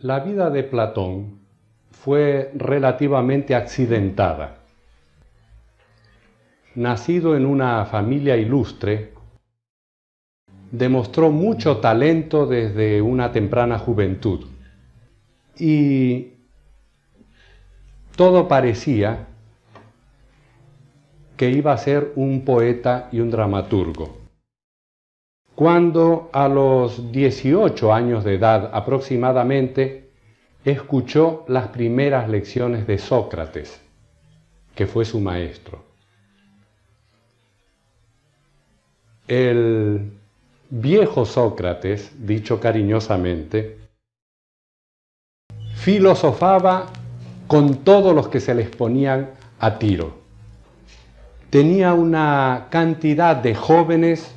La vida de Platón fue relativamente accidentada. Nacido en una familia ilustre, demostró mucho talento desde una temprana juventud y todo parecía que iba a ser un poeta y un dramaturgo. Cuando a los 18 años de edad aproximadamente escuchó las primeras lecciones de Sócrates, que fue su maestro. El viejo Sócrates, dicho cariñosamente, filosofaba con todos los que se les ponían a tiro. Tenía una cantidad de jóvenes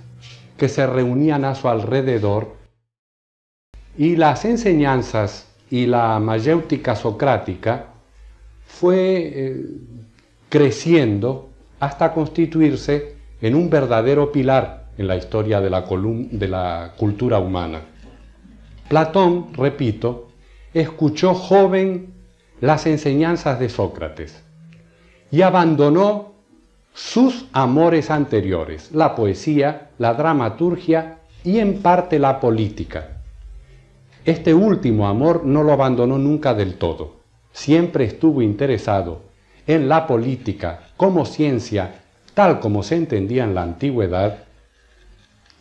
que se reunían a su alrededor y las enseñanzas y la mayéutica socrática fue creciendo hasta constituirse en un verdadero pilar en la historia de la cultura humana. Platón, repito, escuchó joven las enseñanzas de Sócrates y abandonó sus amores anteriores, la poesía, la dramaturgia y en parte la política. Este último amor no lo abandonó nunca del todo. Siempre estuvo interesado en la política como ciencia, tal como se entendía en la antigüedad.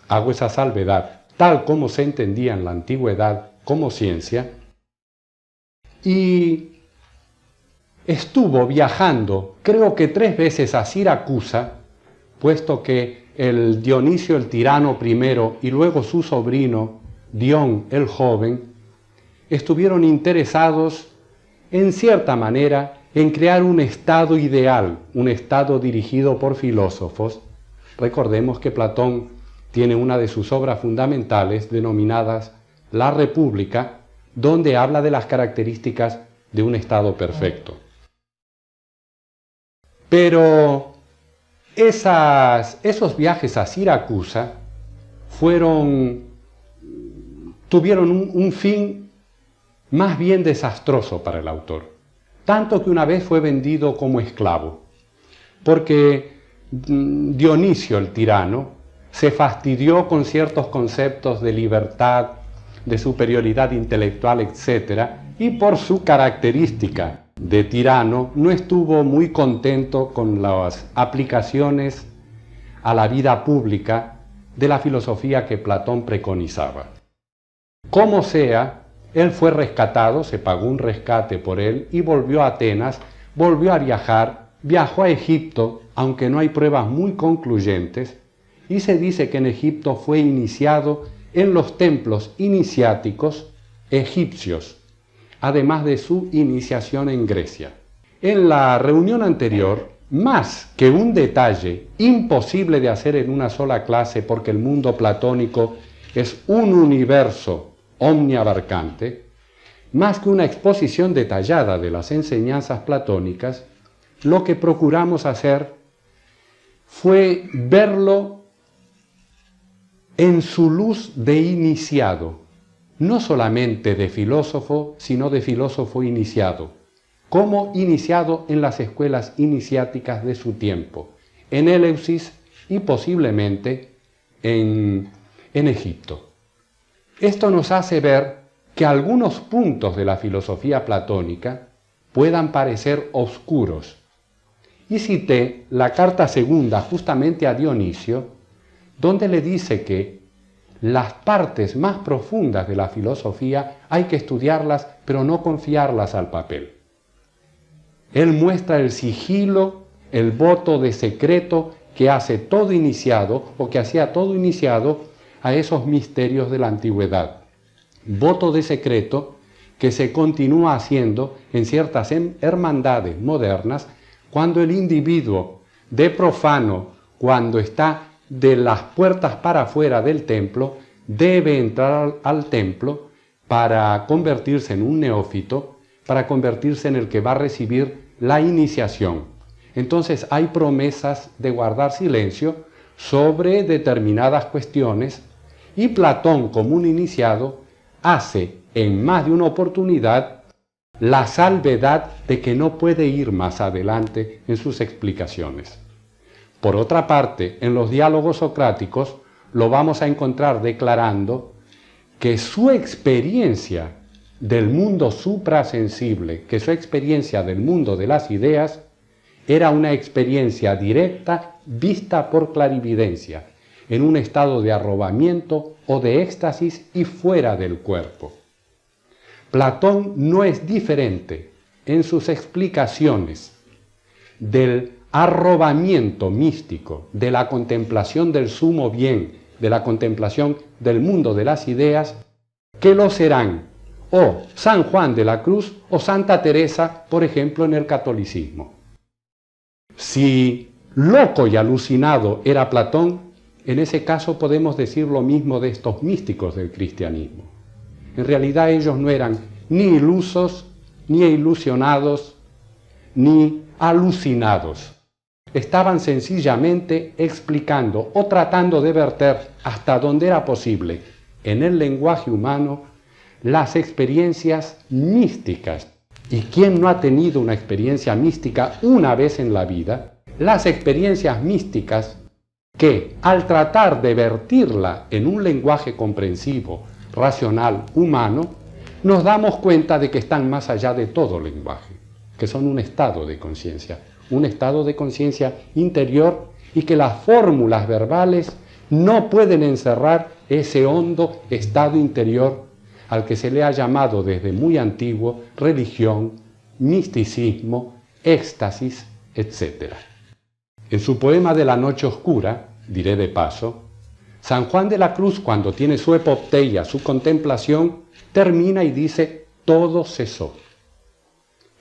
Hago esa salvedad, tal como se entendía en la antigüedad como ciencia. Y estuvo viajando, creo que 3 veces a Siracusa, puesto que el Dionisio el tirano primero y luego su sobrino Dion el joven estuvieron interesados en cierta manera en crear un estado ideal, un estado dirigido por filósofos. Recordemos que Platón tiene una de sus obras fundamentales denominadas La República, donde habla de las características de un estado perfecto. Pero esos viajes a Siracusa tuvieron un fin más bien desastroso para el autor, tanto que una vez fue vendido como esclavo, porque Dionisio el tirano se fastidió con ciertos conceptos de libertad, de superioridad intelectual, etc., y por su característica de tirano no estuvo muy contento con las aplicaciones a la vida pública de la filosofía que Platón preconizaba. Como sea, él fue rescatado, se pagó un rescate por él y volvió a Atenas, volvió a viajar, viajó a Egipto, aunque no hay pruebas muy concluyentes, y se dice que en Egipto fue iniciado en los templos iniciáticos egipcios, además de su iniciación en Grecia. En la reunión anterior, más que un detalle imposible de hacer en una sola clase porque el mundo platónico es un universo omniabarcante, más que una exposición detallada de las enseñanzas platónicas, lo que procuramos hacer fue verlo en su luz de iniciado, no solamente de filósofo, sino de filósofo iniciado, como iniciado en las escuelas iniciáticas de su tiempo, en Éleusis y posiblemente en Egipto. Esto nos hace ver que algunos puntos de la filosofía platónica puedan parecer oscuros. Y cité la carta segunda justamente a Dionisio, donde le dice que las partes más profundas de la filosofía hay que estudiarlas, pero no confiarlas al papel. Él muestra el sigilo, el voto de secreto que hace todo iniciado, o que hacía todo iniciado a esos misterios de la antigüedad. Voto de secreto que se continúa haciendo en ciertas hermandades modernas, cuando el individuo de profano, cuando está de las puertas para afuera del templo, debe entrar al templo para convertirse en un neófito, para convertirse en el que va a recibir la iniciación. Entonces hay promesas de guardar silencio sobre determinadas cuestiones y Platón, como un iniciado, hace en más de una oportunidad la salvedad de que no puede ir más adelante en sus explicaciones. Por otra parte, en los diálogos socráticos lo vamos a encontrar declarando que su experiencia del mundo suprasensible, que su experiencia del mundo de las ideas, era una experiencia directa vista por clarividencia, en un estado de arrobamiento o de éxtasis y fuera del cuerpo. Platón no es diferente en sus explicaciones del arrobamiento místico, de la contemplación del sumo bien, de la contemplación del mundo de las ideas, que lo serán o San Juan de la Cruz o Santa Teresa, por ejemplo, en el catolicismo. Si loco y alucinado era Platón, en ese caso podemos decir lo mismo de estos místicos del cristianismo. En realidad ellos no eran ni ilusos, ni ilusionados, ni alucinados. Estaban sencillamente explicando o tratando de verter hasta donde era posible en el lenguaje humano las experiencias místicas. ¿Y quién no ha tenido una experiencia mística una vez en la vida? Las experiencias místicas que, al tratar de vertirla en un lenguaje comprensivo, racional, humano, nos damos cuenta de que están más allá de todo lenguaje, que son un estado de conciencia interior, y que las fórmulas verbales no pueden encerrar ese hondo estado interior al que se le ha llamado desde muy antiguo religión, misticismo, éxtasis, etc. En su poema de la noche oscura, diré de paso, San Juan de la Cruz, cuando tiene su epopeya, su contemplación, termina y dice: todo cesó.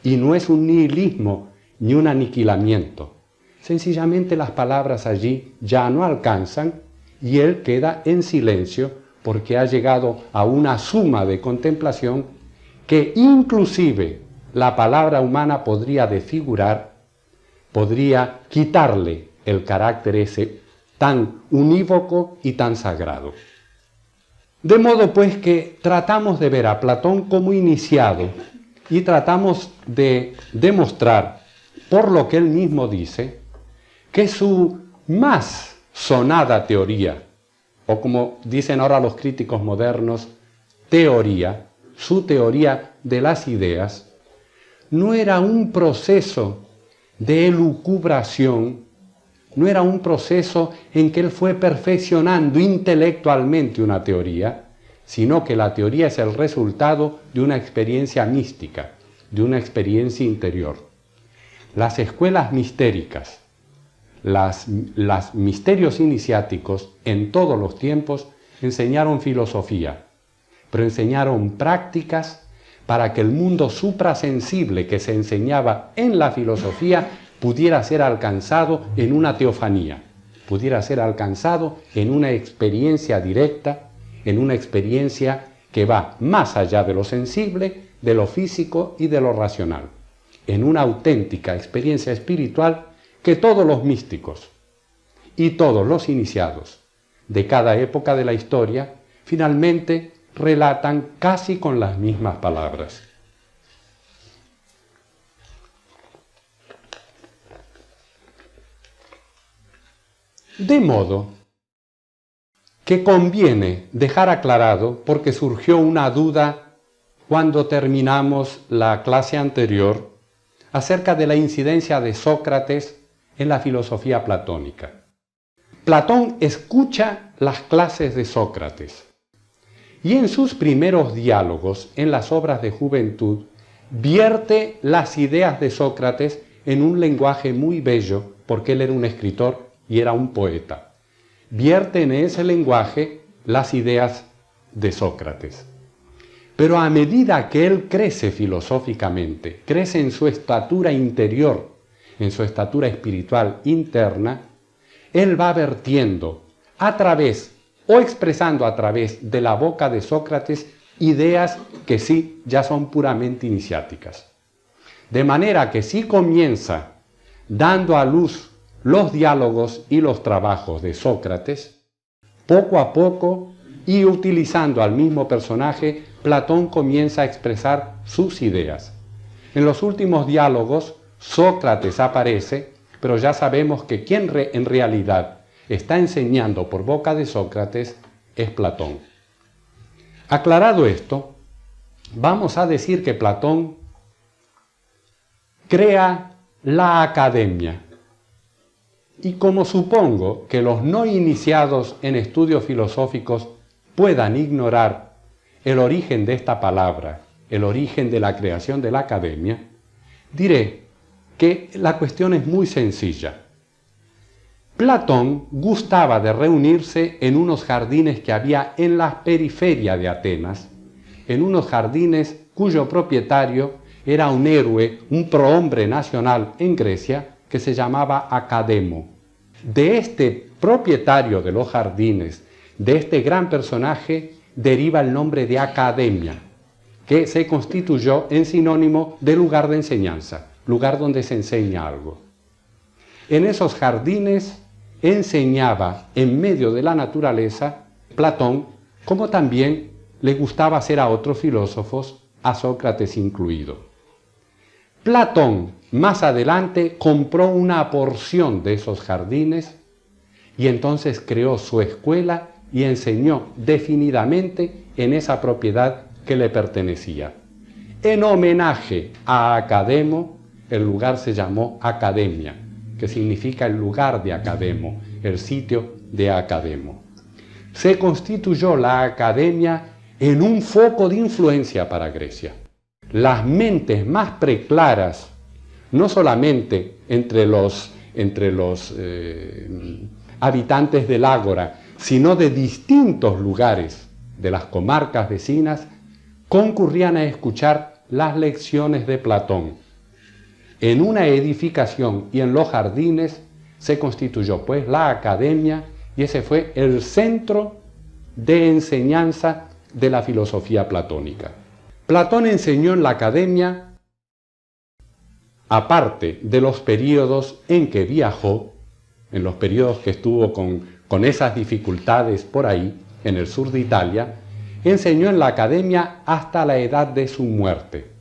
Y no es un nihilismo ni un aniquilamiento. Sencillamente las palabras allí ya no alcanzan y él queda en silencio porque ha llegado a una suma de contemplación que inclusive la palabra humana podría desfigurar, podría quitarle el carácter ese tan unívoco y tan sagrado. De modo pues que tratamos de ver a Platón como iniciado y tratamos de demostrar, por lo que él mismo dice, que su más sonada teoría, o como dicen ahora los críticos modernos, teoría, su teoría de las ideas, no era un proceso de elucubración, no era un proceso en que él fue perfeccionando intelectualmente una teoría, sino que la teoría es el resultado de una experiencia mística, de una experiencia interior. Las escuelas mistéricas, los misterios iniciáticos en todos los tiempos enseñaron filosofía, pero enseñaron prácticas para que el mundo suprasensible que se enseñaba en la filosofía pudiera ser alcanzado en una teofanía, pudiera ser alcanzado en una experiencia directa, en una experiencia que va más allá de lo sensible, de lo físico y de lo racional, en una auténtica experiencia espiritual que todos los místicos y todos los iniciados de cada época de la historia finalmente relatan casi con las mismas palabras. De modo que conviene dejar aclarado, porque surgió una duda cuando terminamos la clase anterior, acerca de la incidencia de Sócrates en la filosofía platónica. Platón escucha las clases de Sócrates y en sus primeros diálogos, en las obras de juventud, vierte las ideas de Sócrates en un lenguaje muy bello, porque él era un escritor y era un poeta. Vierte en ese lenguaje las ideas de Sócrates. Pero a medida que él crece filosóficamente, crece en su estatura interior, en su estatura espiritual interna, él va vertiendo a través o expresando a través de la boca de Sócrates ideas que sí ya son puramente iniciáticas. De manera que sí comienza dando a luz los diálogos y los trabajos de Sócrates, poco a poco, y utilizando al mismo personaje Platón comienza a expresar sus ideas. En los últimos diálogos, Sócrates aparece, pero ya sabemos que quien en realidad está enseñando por boca de Sócrates es Platón. Aclarado esto, vamos a decir que Platón crea la academia. Y como supongo que los no iniciados en estudios filosóficos puedan ignorar el origen de esta palabra, el origen de la creación de la academia, diré que la cuestión es muy sencilla. Platón gustaba de reunirse en unos jardines que había en la periferia de Atenas, en unos jardines cuyo propietario era un héroe, un prohombre nacional en Grecia, que se llamaba Academo. De este propietario de los jardines, de este gran personaje, deriva el nombre de academia, que se constituyó en sinónimo de lugar de enseñanza, lugar donde se enseña algo. En esos jardines enseñaba en medio de la naturaleza Platón, como también le gustaba hacer a otros filósofos, a Sócrates incluido. Platón más adelante compró una porción de esos jardines y entonces creó su escuela y enseñó definidamente en esa propiedad que le pertenecía. En homenaje a Academo, el lugar se llamó Academia, que significa el lugar de Academo, el sitio de Academo. Se constituyó la academia en un foco de influencia para Grecia. Las mentes más preclaras, no solamente entre los habitantes del Ágora, sino de distintos lugares de las comarcas vecinas, concurrían a escuchar las lecciones de Platón. En una edificación y en los jardines se constituyó pues la academia y ese fue el centro de enseñanza de la filosofía platónica. Platón enseñó en la academia, aparte de los periodos en que viajó, en los periodos que estuvo con esas dificultades por ahí, en el sur de Italia, enseñó en la academia hasta la edad de su muerte.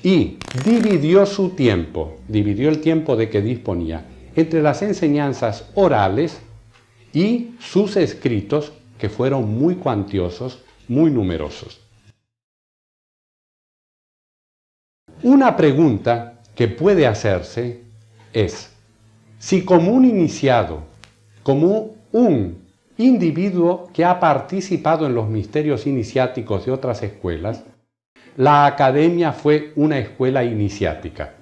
Y dividió el tiempo de que disponía entre las enseñanzas orales y sus escritos, que fueron muy cuantiosos, muy numerosos. Una pregunta que puede hacerse es, si como un iniciado, como un individuo que ha participado en los misterios iniciáticos de otras escuelas, la academia fue una escuela iniciática.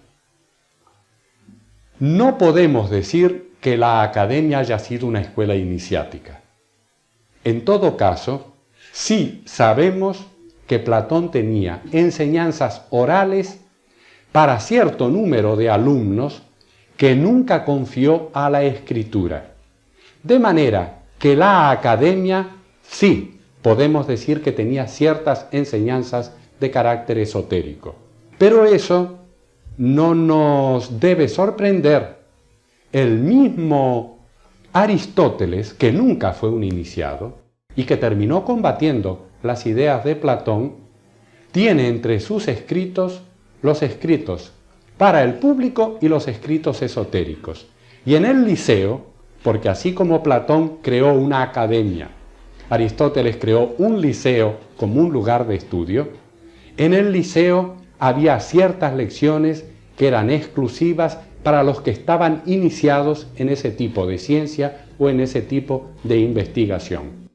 No podemos decir que la academia haya sido una escuela iniciática. En todo caso, sí sabemos que Platón tenía enseñanzas orales para cierto número de alumnos que nunca confió a la escritura. De manera que la academia sí podemos decir que tenía ciertas enseñanzas de carácter esotérico. Pero eso no nos debe sorprender. El mismo Aristóteles, que nunca fue un iniciado y que terminó combatiendo las ideas de Platón, tiene entre sus escritos los escritos para el público y los escritos esotéricos. Y en el Liceo, porque así como Platón creó una academia, Aristóteles creó un liceo como un lugar de estudio, en el Liceo había ciertas lecciones que eran exclusivas para los que estaban iniciados en ese tipo de ciencia o en ese tipo de investigación.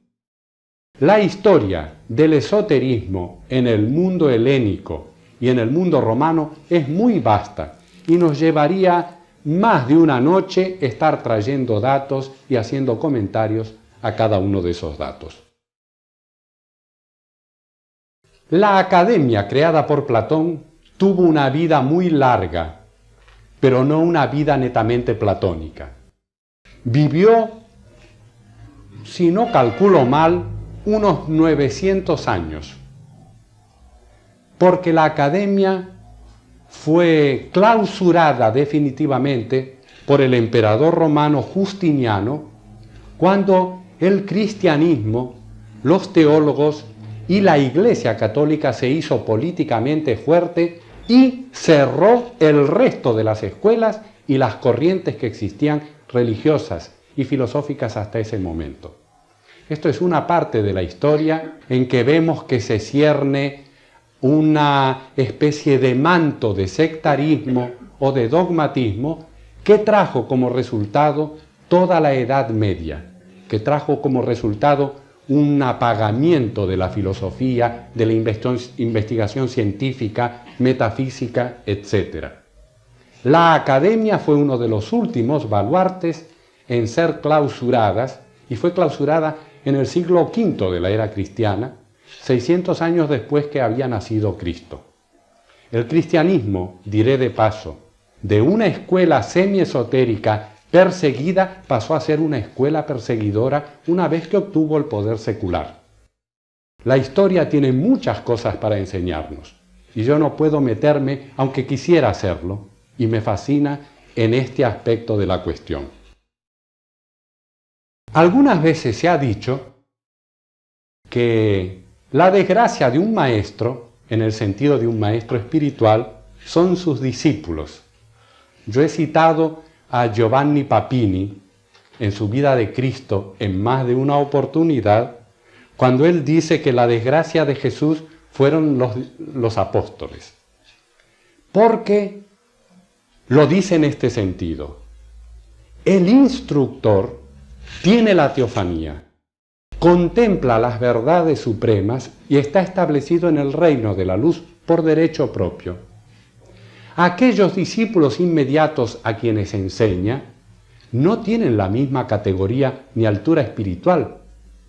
La historia del esoterismo en el mundo helénico y en el mundo romano es muy vasta y nos llevaría más de una noche estar trayendo datos y haciendo comentarios a cada uno de esos datos. La academia creada por Platón tuvo una vida muy larga, pero no una vida netamente platónica. Vivió, si no calculo mal, unos 900 años, porque la academia fue clausurada definitivamente por el emperador romano Justiniano cuando el cristianismo, los teólogos, y la Iglesia Católica se hizo políticamente fuerte y cerró el resto de las escuelas y las corrientes que existían religiosas y filosóficas hasta ese momento. Esto es una parte de la historia en que vemos que se cierne una especie de manto de sectarismo o de dogmatismo que trajo como resultado toda la Edad Media, que trajo como resultado un apagamiento de la filosofía, de la investigación científica, metafísica, etc. La academia fue uno de los últimos baluartes en ser clausuradas, y fue clausurada en el siglo V de la era cristiana, 600 años después que había nacido Cristo. El cristianismo, diré de paso, de una escuela semi-esotérica perseguida pasó a ser una escuela perseguidora una vez que obtuvo el poder secular. La historia tiene muchas cosas para enseñarnos y yo no puedo meterme, aunque quisiera hacerlo, y me fascina en este aspecto de la cuestión. Algunas veces se ha dicho que la desgracia de un maestro, en el sentido de un maestro espiritual, son sus discípulos. Yo he citado a Giovanni Papini en su Vida de Cristo en más de una oportunidad, cuando él dice que la desgracia de Jesús fueron los apóstoles. Porque lo dice en este sentido. El instructor tiene la teofanía, contempla las verdades supremas y está establecido en el reino de la luz por derecho propio. Aquellos discípulos inmediatos a quienes enseña no tienen la misma categoría ni altura espiritual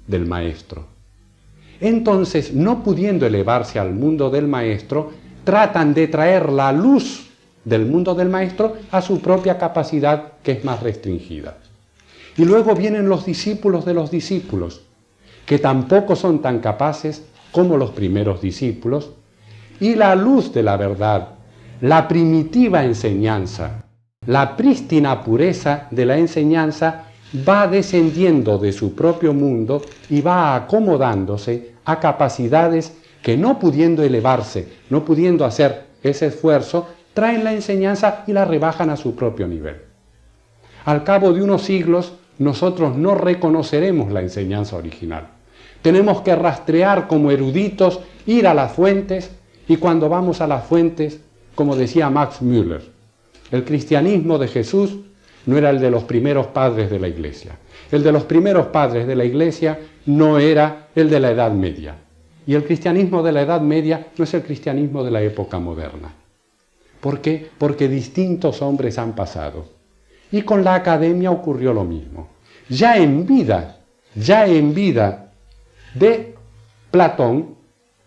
del maestro. Entonces, no pudiendo elevarse al mundo del maestro, tratan de traer la luz del mundo del maestro a su propia capacidad, que es más restringida. Y luego vienen los discípulos de los discípulos, que tampoco son tan capaces como los primeros discípulos, y la luz de la verdad, la primitiva enseñanza, la prístina pureza de la enseñanza va descendiendo de su propio mundo y va acomodándose a capacidades que, no pudiendo elevarse, no pudiendo hacer ese esfuerzo, traen la enseñanza y la rebajan a su propio nivel. Al cabo de unos siglos, nosotros no reconoceremos la enseñanza original. Tenemos que rastrear como eruditos, ir a las fuentes, y cuando vamos a las fuentes, como decía Max Müller, el cristianismo de Jesús no era el de los primeros padres de la Iglesia. El de los primeros padres de la Iglesia no era el de la Edad Media. Y el cristianismo de la Edad Media no es el cristianismo de la época moderna. ¿Por qué? Porque distintos hombres han pasado. Y con la academia ocurrió lo mismo. Ya en vida de Platón,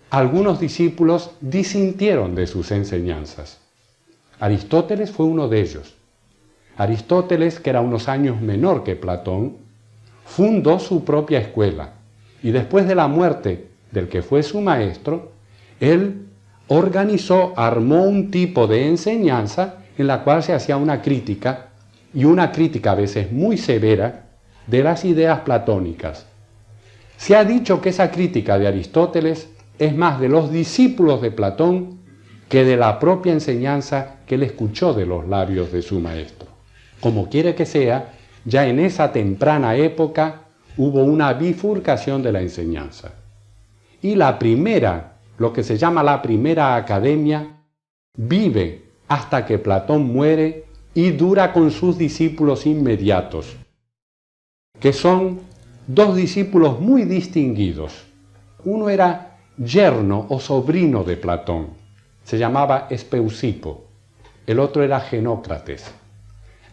algunos discípulos disintieron de sus enseñanzas. Aristóteles fue uno de ellos. Aristóteles, que era unos años menor que Platón, fundó su propia escuela y después de la muerte del que fue su maestro, él armó un tipo de enseñanza en la cual se hacía una crítica, y una crítica a veces muy severa, de las ideas platónicas. Se ha dicho que esa crítica de Aristóteles es más de los discípulos de Platón que de la propia enseñanza que él escuchó de los labios de su maestro. Como quiera que sea, ya en esa temprana época hubo una bifurcación de la enseñanza. Y la primera, lo que se llama la primera academia, vive hasta que Platón muere y dura con sus discípulos inmediatos, que son dos discípulos muy distinguidos. Uno era yerno o sobrino de Platón, se llamaba Espeusipo, el otro era Genócrates.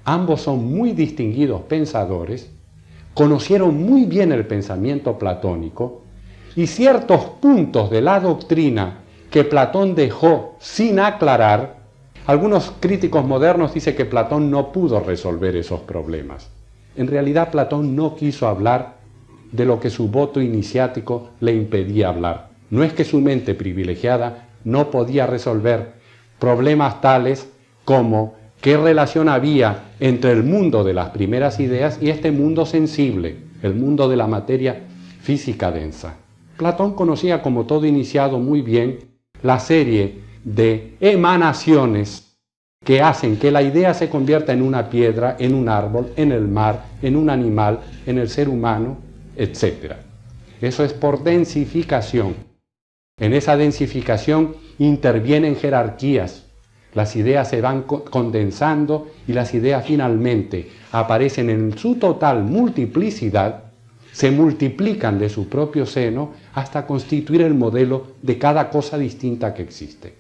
Ambos son muy distinguidos pensadores, conocieron muy bien el pensamiento platónico y ciertos puntos de la doctrina que Platón dejó sin aclarar. Algunos críticos modernos dicen que Platón no pudo resolver esos problemas. En realidad, Platón no quiso hablar de lo que su voto iniciático le impedía hablar. No es que su mente privilegiada no podía resolver problemas tales como qué relación había entre el mundo de las primeras ideas y este mundo sensible, el mundo de la materia física densa. Platón conocía como todo iniciado muy bien la serie de emanaciones que hacen que la idea se convierta en una piedra, en un árbol, en el mar, en un animal, en el ser humano, etc. Eso es por densificación. En esa densificación intervienen jerarquías. Las ideas se van condensando y las ideas finalmente aparecen en su total multiplicidad, se multiplican de su propio seno hasta constituir el modelo de cada cosa distinta que existe.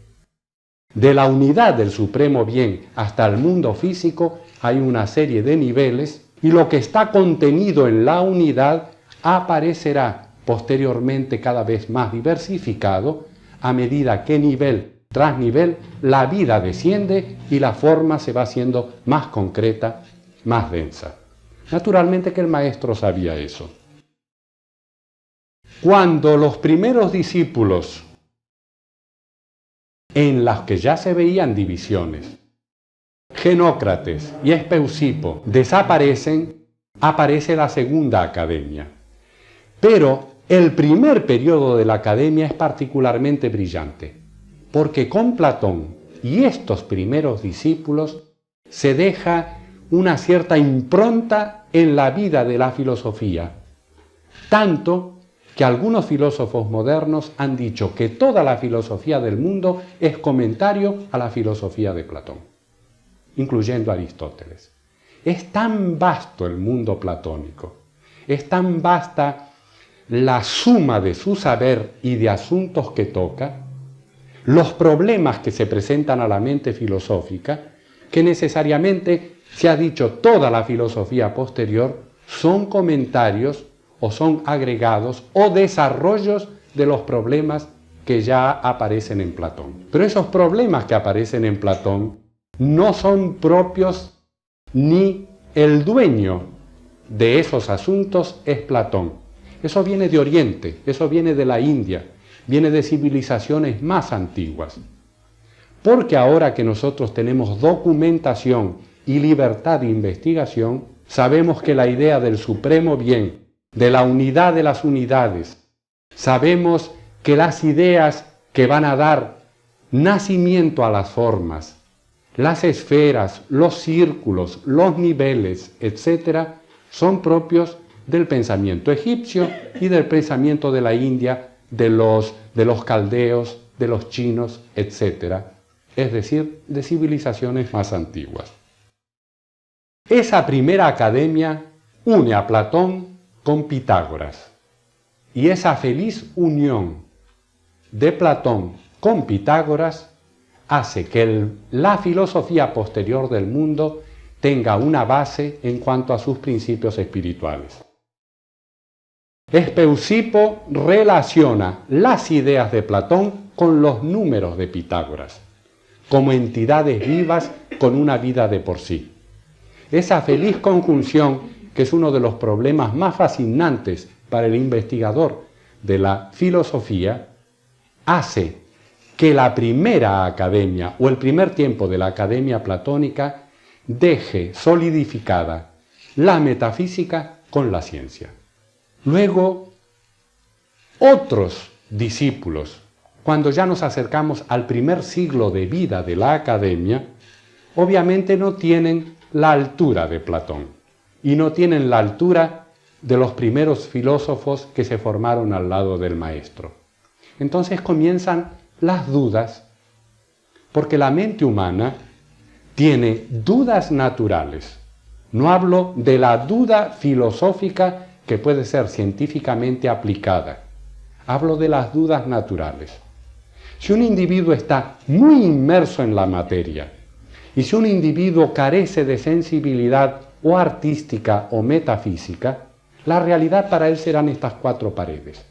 De la unidad del supremo bien hasta el mundo físico hay una serie de niveles y lo que está contenido en la unidad aparecerá posteriormente cada vez más diversificado a medida que nivel tras nivel la vida desciende y la forma se va haciendo más concreta, más densa. Naturalmente que el maestro sabía eso. Cuando los primeros discípulos, en los que ya se veían divisiones, Genócrates y Espeusipo desaparecen, aparece la segunda academia. Pero el primer periodo de la academia es particularmente brillante, porque con Platón y estos primeros discípulos se deja una cierta impronta en la vida de la filosofía, tanto que algunos filósofos modernos han dicho que toda la filosofía del mundo es comentario a la filosofía de Platón, incluyendo a Aristóteles. Es tan vasto el mundo platónico, es tan vasta la suma de su saber y de asuntos que toca, los problemas que se presentan a la mente filosófica, que necesariamente se ha dicho toda la filosofía posterior son comentarios o son agregados o desarrollos de los problemas que ya aparecen en Platón. Pero esos problemas que aparecen en Platón no son propios ni el dueño de esos asuntos es Platón. Eso viene de Oriente, eso viene de la India, viene de civilizaciones más antiguas. Porque ahora que nosotros tenemos documentación y libertad de investigación, sabemos que la idea del supremo bien, de la unidad de las unidades, sabemos que las ideas que van a dar nacimiento a las formas, las esferas, los círculos, los niveles, etc., son propios del pensamiento egipcio y del pensamiento de la India, de los caldeos, de los chinos, etc., es decir, de civilizaciones más antiguas. Esa primera academia une a Platón con Pitágoras, y esa feliz unión de Platón con Pitágoras hace que la filosofía posterior del mundo tenga una base en cuanto a sus principios espirituales. Espeusipo relaciona las ideas de Platón con los números de Pitágoras, como entidades vivas con una vida de por sí. Esa feliz conjunción, que es uno de los problemas más fascinantes para el investigador de la filosofía, hace que la primera academia o el primer tiempo de la academia platónica deje solidificada la metafísica con la ciencia. Luego, otros discípulos, cuando ya nos acercamos al primer siglo de vida de la academia, obviamente no tienen la altura de Platón y no tienen la altura de los primeros filósofos que se formaron al lado del maestro. Entonces comienzan las dudas, porque la mente humana tiene dudas naturales. No hablo de la duda filosófica que puede ser científicamente aplicada. Hablo de las dudas naturales. Si un individuo está muy inmerso en la materia y si un individuo carece de sensibilidad o artística o metafísica, la realidad para él serán estas cuatro paredes.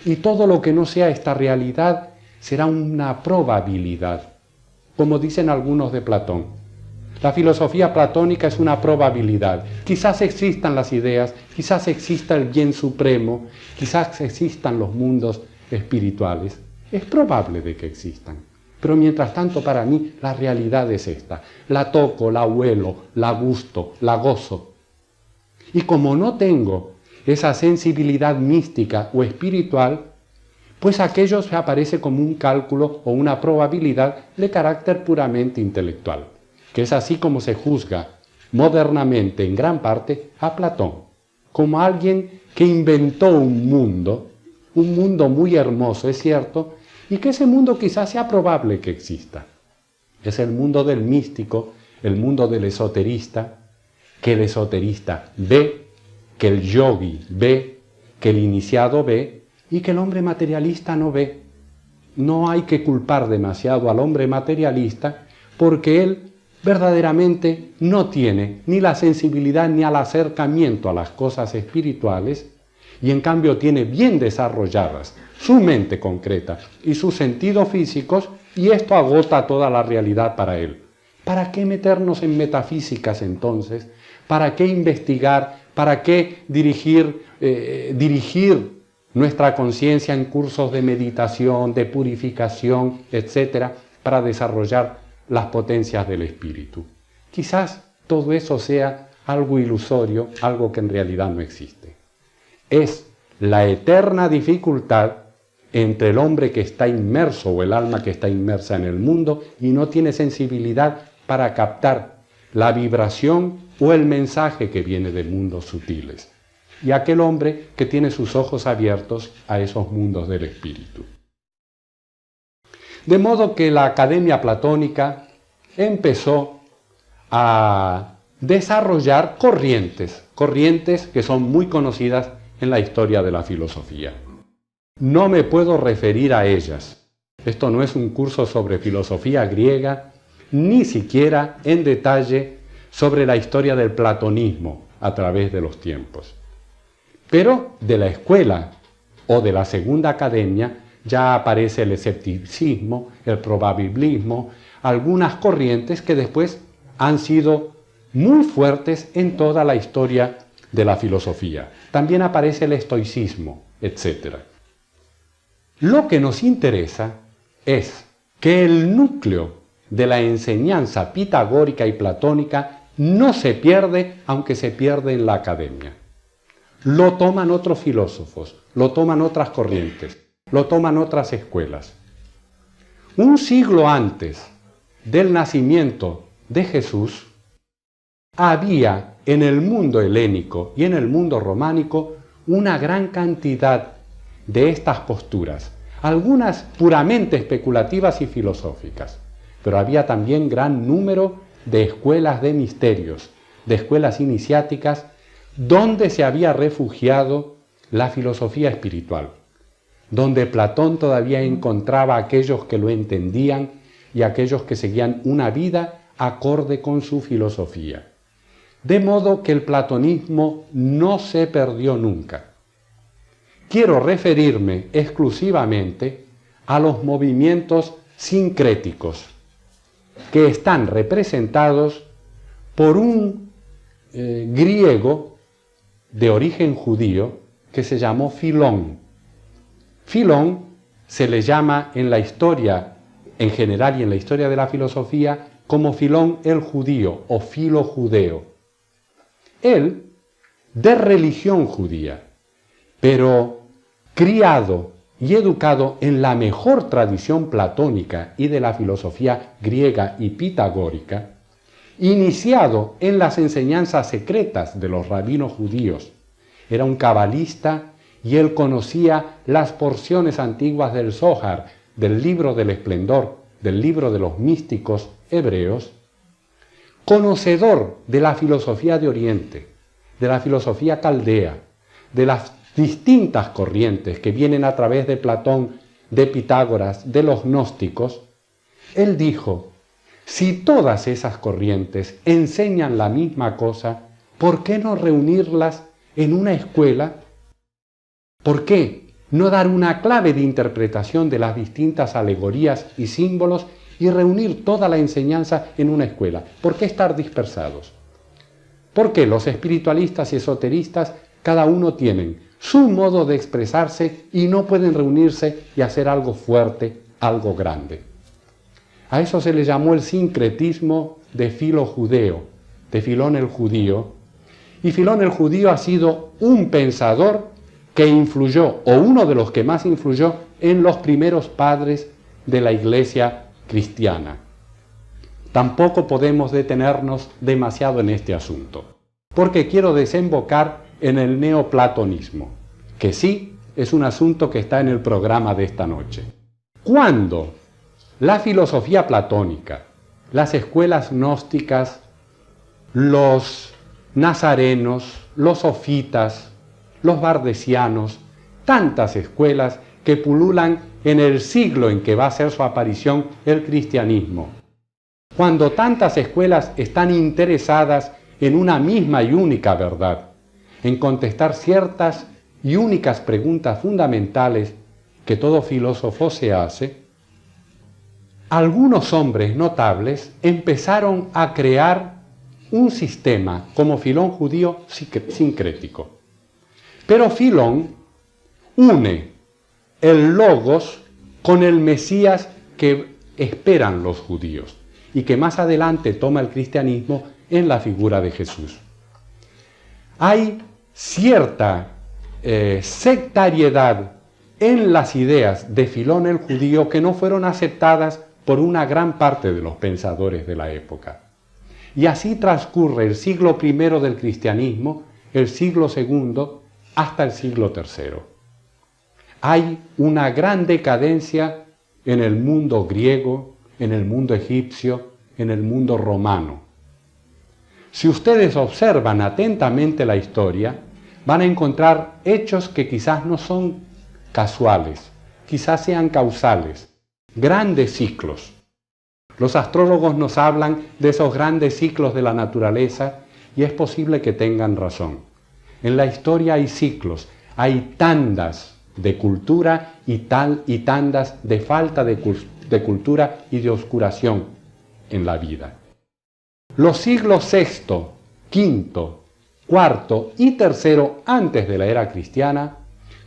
Y todo lo que no sea esta realidad será una probabilidad, como dicen algunos de Platón. La filosofía platónica es una probabilidad. Quizás existan las ideas, quizás exista el bien supremo, quizás existan los mundos espirituales. Es probable de que existan. Pero mientras tanto, para mí, la realidad es esta. La toco, la huelo, la gusto, la gozo. Y como no tengo esa sensibilidad mística o espiritual, pues aquello se aparece como un cálculo o una probabilidad de carácter puramente intelectual, que es así como se juzga modernamente en gran parte a Platón, como alguien que inventó un mundo muy hermoso, es cierto, y que ese mundo quizás sea probable que exista. Es el mundo del místico, el mundo del esoterista, que el esoterista ve, que el yogi ve, que el iniciado ve y que el hombre materialista no ve. No hay que culpar demasiado al hombre materialista porque él verdaderamente no tiene ni la sensibilidad ni el acercamiento a las cosas espirituales y en cambio tiene bien desarrolladas su mente concreta y sus sentidos físicos y esto agota toda la realidad para él. ¿Para qué meternos en metafísicas entonces? ¿Para qué investigar? ¿Para qué dirigir nuestra conciencia en cursos de meditación, de purificación, etcétera, para desarrollar las potencias del espíritu? Quizás todo eso sea algo ilusorio, algo que en realidad no existe. Es la eterna dificultad entre el hombre que está inmerso o el alma que está inmersa en el mundo y no tiene sensibilidad para captar la vibración o el mensaje que viene de mundos sutiles, y aquel hombre que tiene sus ojos abiertos a esos mundos del espíritu. De modo que la academia platónica empezó a desarrollar corrientes que son muy conocidas en la historia de la filosofía. No me puedo referir a ellas. Esto no es un curso sobre filosofía griega, ni siquiera en detalle sobre la historia del platonismo a través de los tiempos. Pero de la escuela o de la segunda academia ya aparece el escepticismo, el probabilismo, algunas corrientes que después han sido muy fuertes en toda la historia de la filosofía. También aparece el estoicismo, etc. Lo que nos interesa es que el núcleo de la enseñanza pitagórica y platónica no se pierde, aunque se pierde en la academia. Lo toman otros filósofos, lo toman otras corrientes, lo toman otras escuelas. Un siglo antes del nacimiento de Jesús, había en el mundo helénico y en el mundo románico una gran cantidad de estas posturas, algunas puramente especulativas y filosóficas, pero había también gran número de escuelas de misterios, de escuelas iniciáticas, donde se había refugiado la filosofía espiritual, donde Platón todavía encontraba a aquellos que lo entendían y a aquellos que seguían una vida acorde con su filosofía. De modo que el platonismo no se perdió nunca. Quiero referirme exclusivamente a los movimientos sincréticos, que están representados por un griego de origen judío que se llamó Filón. Filón se le llama en la historia en general y en la historia de la filosofía como Filón el judío o Filo judeo. Él, de religión judía, pero criado y educado en la mejor tradición platónica y de la filosofía griega y pitagórica, iniciado en las enseñanzas secretas de los rabinos judíos, era un cabalista y él conocía las porciones antiguas del Zohar, del libro del esplendor, del libro de los místicos hebreos, conocedor de la filosofía de Oriente, de la filosofía caldea, de las distintas corrientes que vienen a través de Platón, de Pitágoras, de los gnósticos, él dijo: si todas esas corrientes enseñan la misma cosa, ¿por qué no reunirlas en una escuela? ¿Por qué no dar una clave de interpretación de las distintas alegorías y símbolos y reunir toda la enseñanza en una escuela? ¿Por qué estar dispersados? Porque los espiritualistas y esoteristas, cada uno tienen su modo de expresarse y no pueden reunirse y hacer algo fuerte, algo grande. A eso se le llamó el sincretismo de Filo judeo, de Filón el judío. Y Filón el judío ha sido un pensador que influyó, o uno de los que más influyó, en los primeros padres de la Iglesia cristiana. Tampoco podemos detenernos demasiado en este asunto, porque quiero desembocar en el neoplatonismo, que sí es un asunto que está en el programa de esta noche. Cuando la filosofía platónica, las escuelas gnósticas, los nazarenos, los sofitas, los bardesianos, tantas escuelas que pululan en el siglo en que va a ser su aparición el cristianismo. Cuando tantas escuelas están interesadas en una misma y única verdad, en contestar ciertas y únicas preguntas fundamentales que todo filósofo se hace, algunos hombres notables empezaron a crear un sistema como Filón judío sincrético. Pero Filón une el logos con el Mesías que esperan los judíos y que más adelante toma el cristianismo en la figura de Jesús. Hay cierta sectariedad en las ideas de Filón el judío que no fueron aceptadas por una gran parte de los pensadores de la época. Y así transcurre el siglo I del cristianismo, el siglo II, hasta el siglo III. Hay una gran decadencia en el mundo griego, en el mundo egipcio, en el mundo romano. Si ustedes observan atentamente la historia, van a encontrar hechos que quizás no son casuales, quizás sean causales, grandes ciclos. Los astrólogos nos hablan de esos grandes ciclos de la naturaleza y es posible que tengan razón. En la historia hay ciclos, hay tandas de cultura y tandas de falta de cultura y de oscuración en la vida. Los siglos VI, V, IV y III antes de la era cristiana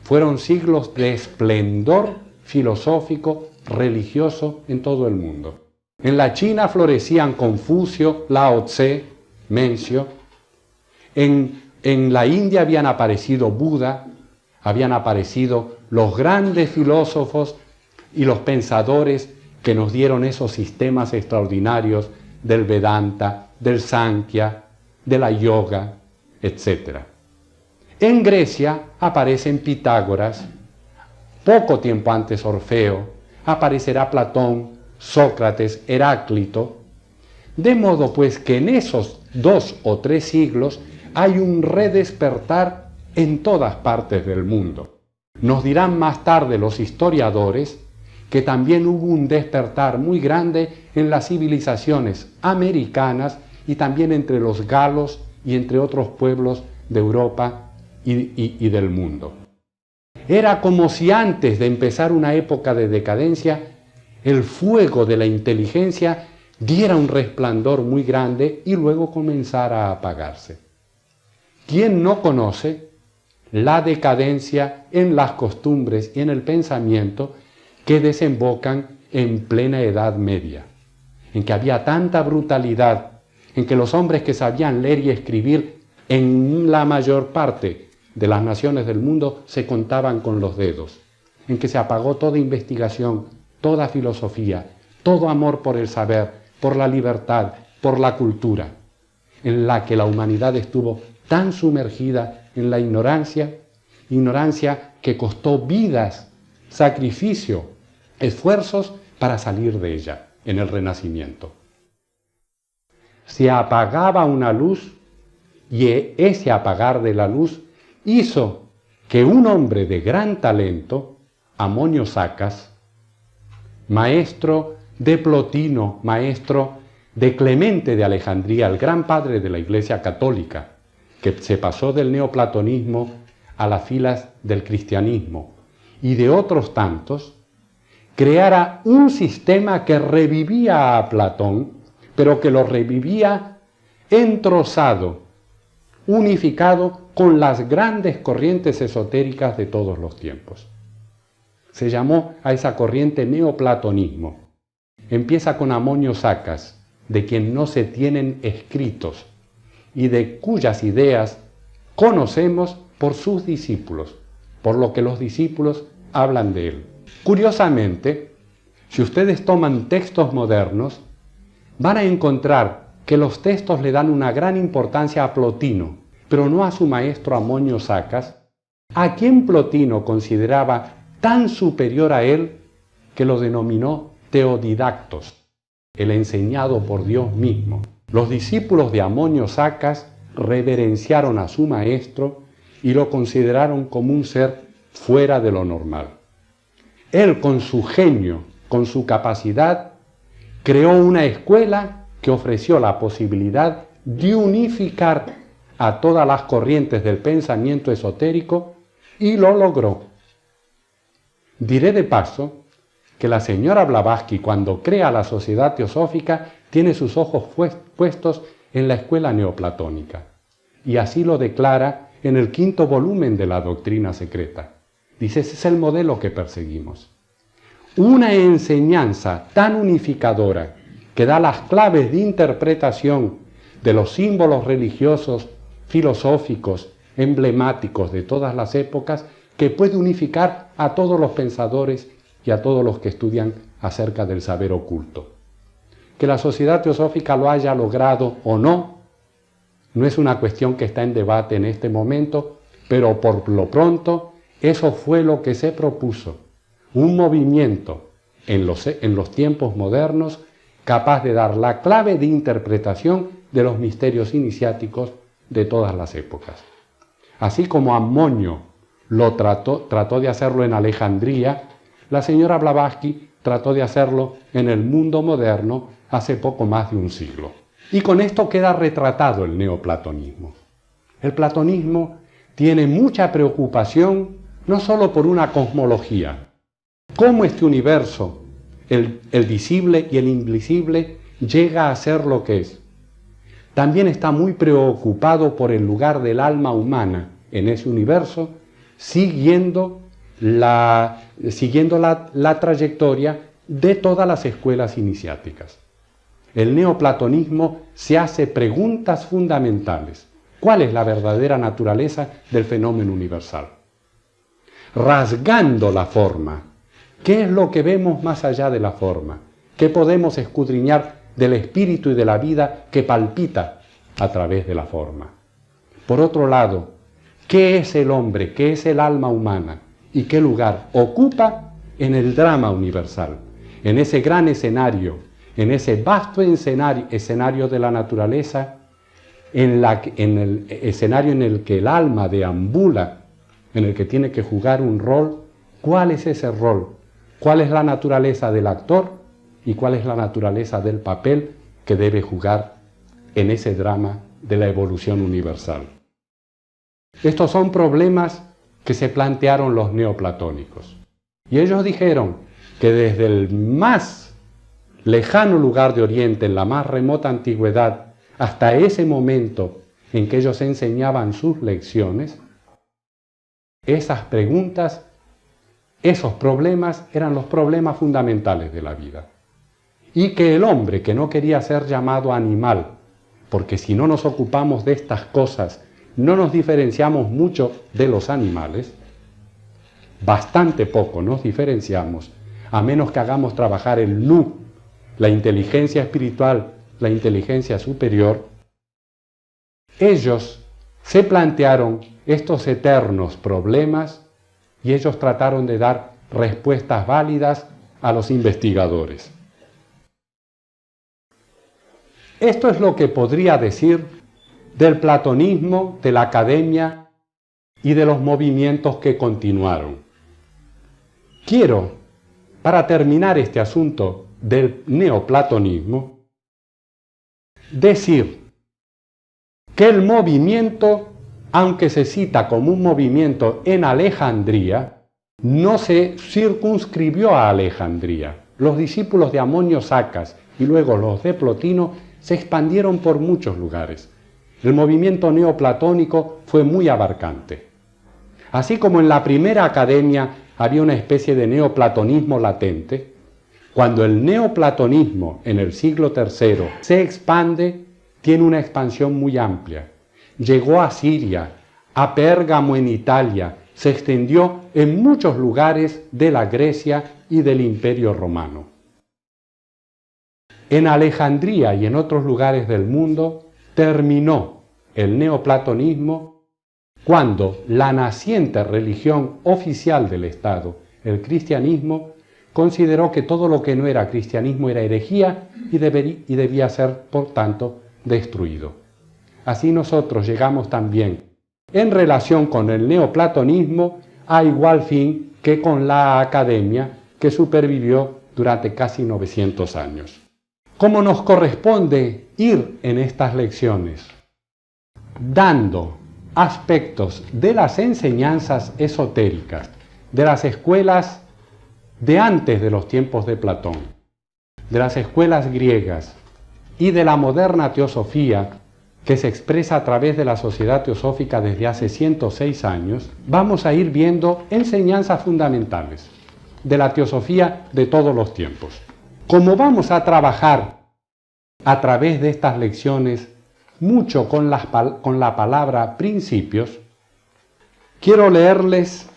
fueron siglos de esplendor filosófico, religioso en todo el mundo. En la China florecían Confucio, Lao Tse, Mencio. En la India habían aparecido Buda, habían aparecido los grandes filósofos y los pensadores que nos dieron esos sistemas extraordinarios del Vedanta, del Sankhya, de la yoga, etc. En Grecia aparecen Pitágoras, poco tiempo antes Orfeo, aparecerá Platón, Sócrates, Heráclito, de modo pues que en esos 2 o 3 siglos hay un redespertar en todas partes del mundo. Nos dirán más tarde los historiadores que también hubo un despertar muy grande en las civilizaciones americanas y también entre los galos y entre otros pueblos de Europa y del mundo. Era como si antes de empezar una época de decadencia, el fuego de la inteligencia diera un resplandor muy grande y luego comenzara a apagarse. ¿Quién no conoce la decadencia en las costumbres y en el pensamiento que desembocan en plena Edad Media, en que había tanta brutalidad, en que los hombres que sabían leer y escribir en la mayor parte de las naciones del mundo se contaban con los dedos, en que se apagó toda investigación, toda filosofía, todo amor por el saber, por la libertad, por la cultura, en la que la humanidad estuvo tan sumergida en la ignorancia que costó vidas, sacrificio, esfuerzos para salir de ella en el Renacimiento. Se apagaba una luz y ese apagar de la luz hizo que un hombre de gran talento, Amonio Sacas, maestro de Plotino, maestro de Clemente de Alejandría, el gran padre de la Iglesia Católica, que se pasó del neoplatonismo a las filas del cristianismo, y de otros tantos, creara un sistema que revivía a Platón, pero que lo revivía entrozado, unificado con las grandes corrientes esotéricas de todos los tiempos. Se llamó a esa corriente neoplatonismo. Empieza con Amonio Sacas, de quien no se tienen escritos y de cuyas ideas conocemos por sus discípulos, por lo que los discípulos hablan de él. Curiosamente, si ustedes toman textos modernos, van a encontrar que los textos le dan una gran importancia a Plotino, pero no a su maestro Amonio Sacas, a quien Plotino consideraba tan superior a él que lo denominó Teodidactos, el enseñado por Dios mismo. Los discípulos de Amonio Sacas reverenciaron a su maestro y lo consideraron como un ser fuera de lo normal. Él, con su genio, con su capacidad, creó una escuela que ofreció la posibilidad de unificar a todas las corrientes del pensamiento esotérico y lo logró. Diré de paso que la señora Blavatsky, cuando crea la Sociedad Teosófica, tiene sus ojos puestos en la escuela neoplatónica, y así lo declara en el 5º volumen de la Doctrina Secreta. Dice, ese es el modelo que perseguimos. Una enseñanza tan unificadora que da las claves de interpretación de los símbolos religiosos, filosóficos, emblemáticos de todas las épocas, que puede unificar a todos los pensadores y a todos los que estudian acerca del saber oculto. Que la Sociedad Teosófica lo haya logrado o no, no es una cuestión que está en debate en este momento, pero por lo pronto eso fue lo que se propuso, un movimiento en los tiempos modernos capaz de dar la clave de interpretación de los misterios iniciáticos de todas las épocas. Así como Amonio lo trató de hacerlo en Alejandría, la señora Blavatsky trató de hacerlo en el mundo moderno hace poco más de un siglo. Y con esto queda retratado el neoplatonismo. El platonismo tiene mucha preocupación no solo por una cosmología, cómo este universo, el visible y el invisible, llega a ser lo que es. También está muy preocupado por el lugar del alma humana en ese universo, siguiendo la trayectoria de todas las escuelas iniciáticas. El neoplatonismo se hace preguntas fundamentales. ¿Cuál es la verdadera naturaleza del fenómeno universal? Rasgando la forma. ¿Qué es lo que vemos más allá de la forma? ¿Qué podemos escudriñar del espíritu y de la vida que palpita a través de la forma? Por otro lado, ¿qué es el hombre? ¿Qué es el alma humana? ¿Y qué lugar ocupa en el drama universal? En ese gran escenario, en ese vasto escenario de la naturaleza, en el escenario en el que el alma deambula, en el que tiene que jugar un rol. ¿Cuál es ese rol? ¿Cuál es la naturaleza del actor? ¿Y cuál es la naturaleza del papel que debe jugar en ese drama de la evolución universal? Estos son problemas que se plantearon los neoplatónicos. Y ellos dijeron que desde el más lejano lugar de Oriente, en la más remota antigüedad, hasta ese momento en que ellos enseñaban sus lecciones, esas preguntas, esos problemas eran los problemas fundamentales de la vida. Y que el hombre, que no quería ser llamado animal, porque si no nos ocupamos de estas cosas, no nos diferenciamos mucho de los animales, bastante poco nos diferenciamos, a menos que hagamos trabajar el nu, la inteligencia espiritual, la inteligencia superior. Ellos se plantearon estos eternos problemas y ellos trataron de dar respuestas válidas a los investigadores. Esto es lo que podría decir del platonismo, de la academia y de los movimientos que continuaron. Quiero, para terminar este asunto del neoplatonismo, decir que el movimiento, aunque se cita como un movimiento en Alejandría, no se circunscribió a Alejandría. Los discípulos de Amonio Sacas y luego los de Plotino se expandieron por muchos lugares. El movimiento neoplatónico fue muy abarcante. Así como en la primera academia había una especie de neoplatonismo latente, cuando el neoplatonismo en el siglo III se expande, tiene una expansión muy amplia. Llegó a Siria, a Pérgamo en Italia se extendió en muchos lugares de la Grecia y del Imperio Romano. En Alejandría y en otros lugares del mundo terminó el neoplatonismo cuando la naciente religión oficial del Estado, el cristianismo, consideró que todo lo que no era cristianismo era herejía y debía ser, por tanto, destruido. Así nosotros llegamos también, en relación con el neoplatonismo, a igual fin que con la academia que supervivió durante casi 900 años. ¿Cómo nos corresponde ir en estas lecciones? Dando aspectos de las enseñanzas esotéricas, de las escuelas de antes de los tiempos de Platón, de las escuelas griegas y de la moderna teosofía que se expresa a través de la Sociedad Teosófica desde hace 106 años, vamos a ir viendo enseñanzas fundamentales de la teosofía de todos los tiempos. Como vamos a trabajar a través de estas lecciones mucho con la palabra principios, quiero leerles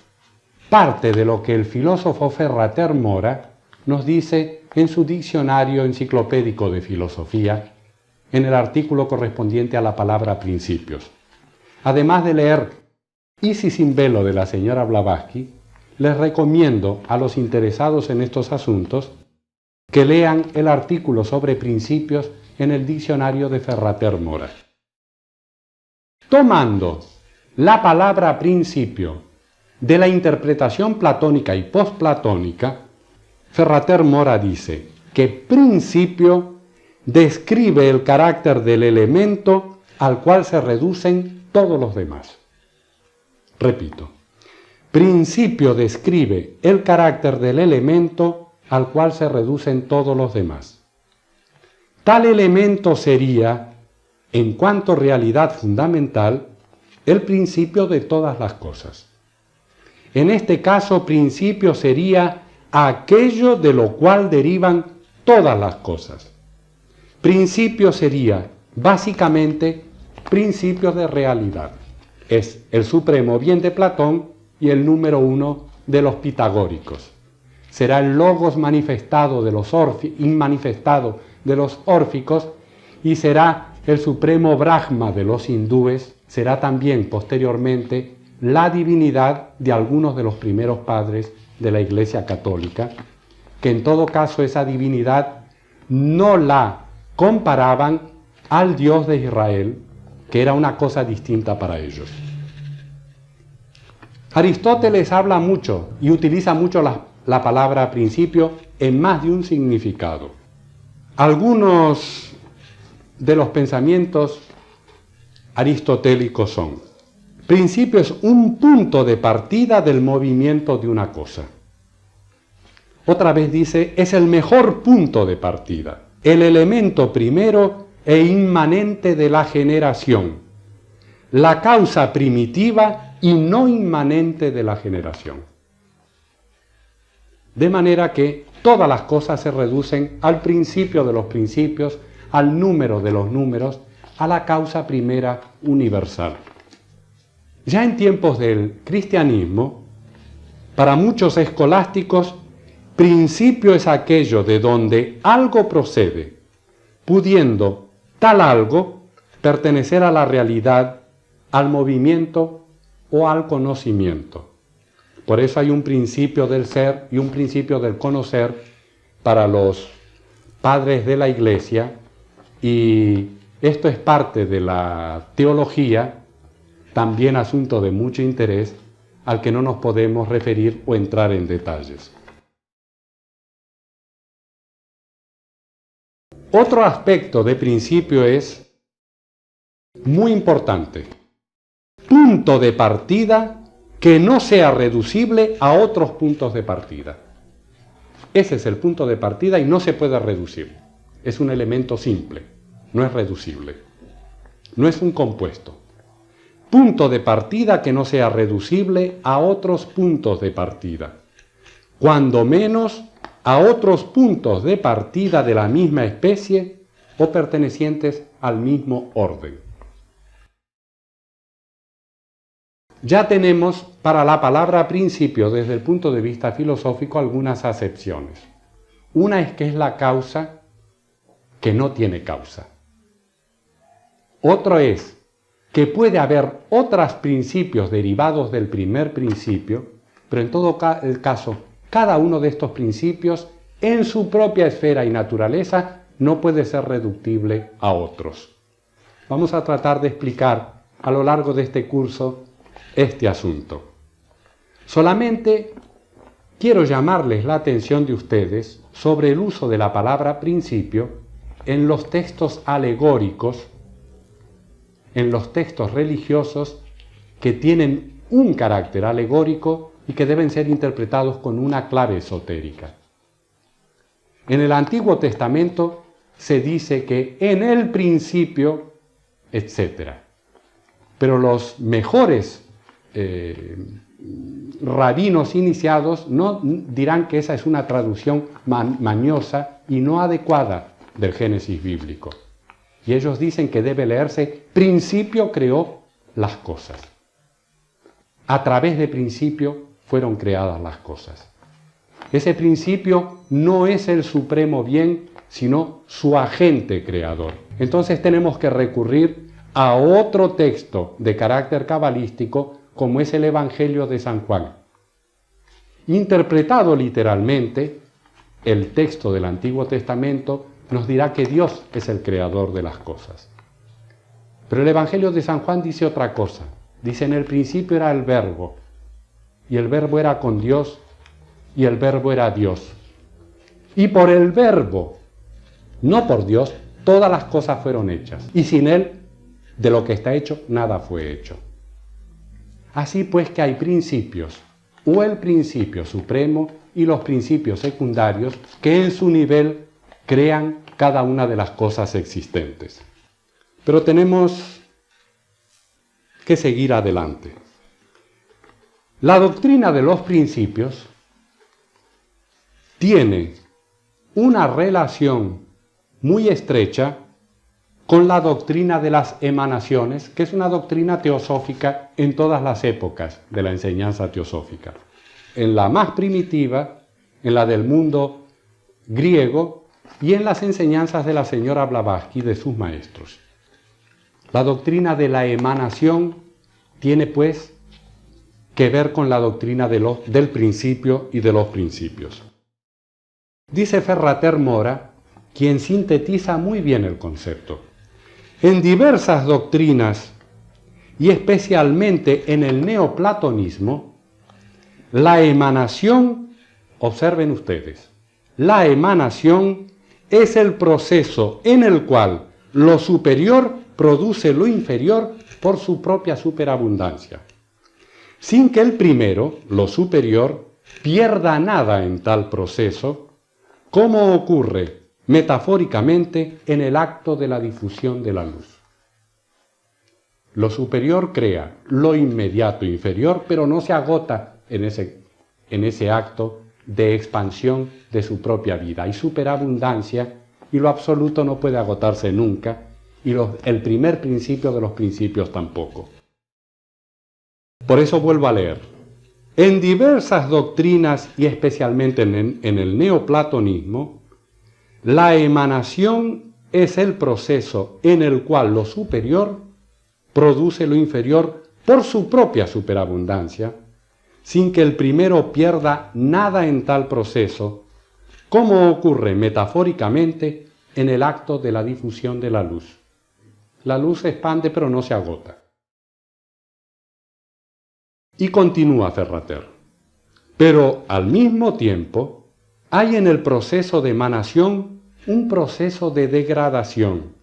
parte de lo que el filósofo Ferrater Mora nos dice en su diccionario enciclopédico de filosofía, en el artículo correspondiente a la palabra principios. Además de leer Isis sin velo de la señora Blavatsky, les recomiendo a los interesados en estos asuntos que lean el artículo sobre principios en el diccionario de Ferrater Mora. Tomando la palabra principio de la interpretación platónica y postplatónica, Ferrater Mora dice que principio describe el carácter del elemento al cual se reducen todos los demás. Repito, principio describe el carácter del elemento al cual se reducen todos los demás. Tal elemento sería, en cuanto realidad fundamental, el principio de todas las cosas. En este caso, principio sería aquello de lo cual derivan todas las cosas. Principio sería, básicamente, principios de realidad. Es el supremo bien de Platón y el número uno de los pitagóricos. Será el logos manifestado de los inmanifestado de los órficos y será el supremo Brahma de los hindúes. Será también, posteriormente, la divinidad de algunos de los primeros padres de la Iglesia Católica, que en todo caso esa divinidad no la comparaban al Dios de Israel, que era una cosa distinta para ellos. Aristóteles habla mucho y utiliza mucho la palabra principio en más de un significado. Algunos de los pensamientos aristotélicos son: principio es un punto de partida del movimiento de una cosa. Otra vez dice, es el mejor punto de partida, el elemento primero e inmanente de la generación, la causa primitiva y no inmanente de la generación. De manera que todas las cosas se reducen al principio de los principios, al número de los números, a la causa primera universal. Ya en tiempos del cristianismo, para muchos escolásticos, principio es aquello de donde algo procede, pudiendo tal algo pertenecer a la realidad, al movimiento o al conocimiento. Por eso hay un principio del ser y un principio del conocer para los padres de la Iglesia, y esto es parte de la teología, también asunto de mucho interés, al que no nos podemos referir o entrar en detalles. Otro aspecto de principio es muy importante: punto de partida que no sea reducible a otros puntos de partida. Ese es el punto de partida y no se puede reducir. Es un elemento simple, no es reducible. No es un compuesto. Punto de partida que no sea reducible a otros puntos de partida. Cuando menos a otros puntos de partida de la misma especie o pertenecientes al mismo orden. Ya tenemos para la palabra principio desde el punto de vista filosófico algunas acepciones. Una es que es la causa que no tiene causa. Otro es que puede haber otros principios derivados del primer principio, pero en todo caso, cada uno de estos principios en su propia esfera y naturaleza no puede ser reductible a otros. Vamos a tratar de explicar a lo largo de este curso este asunto. Solamente quiero llamarles la atención de ustedes sobre el uso de la palabra principio en los textos alegóricos, en los textos religiosos que tienen un carácter alegórico y que deben ser interpretados con una clave esotérica. En el Antiguo Testamento se dice que en el principio, etc. Pero los mejores rabinos iniciados no dirán que esa es una traducción mañosa y no adecuada del Génesis bíblico. Y ellos dicen que debe leerse principio creó las cosas. A través de principio fueron creadas las cosas. Ese principio no es el supremo bien, sino su agente creador. Entonces tenemos que recurrir a otro texto de carácter cabalístico como es el Evangelio de San Juan. Interpretado literalmente, el texto del Antiguo Testamento nos dirá que Dios es el creador de las cosas. Pero el Evangelio de San Juan dice otra cosa. Dice, en el principio era el Verbo, y el Verbo era con Dios, y el Verbo era Dios. Y por el Verbo, no por Dios, todas las cosas fueron hechas. Y sin Él, de lo que está hecho, nada fue hecho. Así pues que hay principios, o el principio supremo y los principios secundarios, que en su nivel crean cada una de las cosas existentes. Pero tenemos que seguir adelante. La doctrina de los principios tiene una relación muy estrecha con la doctrina de las emanaciones, que es una doctrina teosófica en todas las épocas de la enseñanza teosófica. En la más primitiva, en la del mundo griego y en las enseñanzas de la señora Blavatsky y de sus maestros. La doctrina de la emanación tiene, pues, que ver con la doctrina del principio y de los principios. Dice Ferrater Mora, quien sintetiza muy bien el concepto. En diversas doctrinas, y especialmente en el neoplatonismo, la emanación, observen ustedes, la emanación es el proceso en el cual lo superior produce lo inferior por su propia superabundancia, sin que el primero, lo superior, pierda nada en tal proceso, como ocurre metafóricamente en el acto de la difusión de la luz. Lo superior crea lo inmediato inferior, pero no se agota en ese acto de expansión de su propia vida. Hay superabundancia y lo absoluto no puede agotarse nunca, y el primer principio de los principios tampoco. Por eso vuelvo a leer. En diversas doctrinas y especialmente en el neoplatonismo, la emanación es el proceso en el cual lo superior produce lo inferior por su propia superabundancia, sin que el primero pierda nada en tal proceso, como ocurre metafóricamente en el acto de la difusión de la luz. La luz se expande pero no se agota. Y continúa Ferrater. Pero al mismo tiempo hay en el proceso de emanación un proceso de degradación,